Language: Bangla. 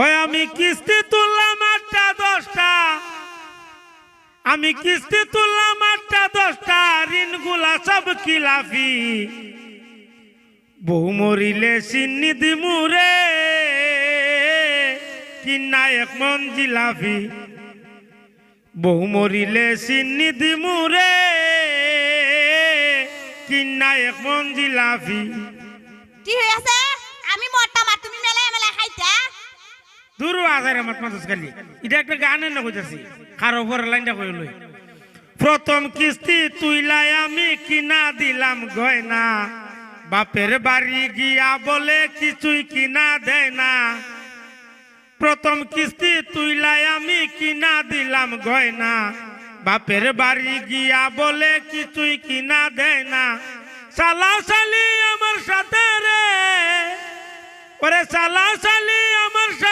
ওই আমি কিস্তি তুললাম 8টা 10টা, আমি কিস্তি তুললাম 8টা 10টা, ঋণগুলা সব খিলাফি। বউ মরিলে সিন্নি দিমুরে, কিনা 1 মন জিলাফি। বউ মরিলে সিন্নি দিমুরে, কিনা 1 মন জিলাফি। কি হইছে? আমি মোটা মা, তুমি মেলে মেলে খাইতা। দূর আজারে মত মাছ খালি এটা একটা গানের না কইতাছি, কারো উপর লাইনটা কই লই। প্রথম কিস্তি তুইলাই আমি কিনা দিলাম গয়না, বাপের বাড়ি গিয়া বলে কিছুই কিনা দেয় না। প্রথম কিস্তি তুইলাই আমি কিনা দিলাম গয়না, বাপের বাড়ি গিয়া বলে কিছুই কিনা দেয় না। শালা শালি আমার সাথে রে, ওরে শালা শালি আমার সাথে।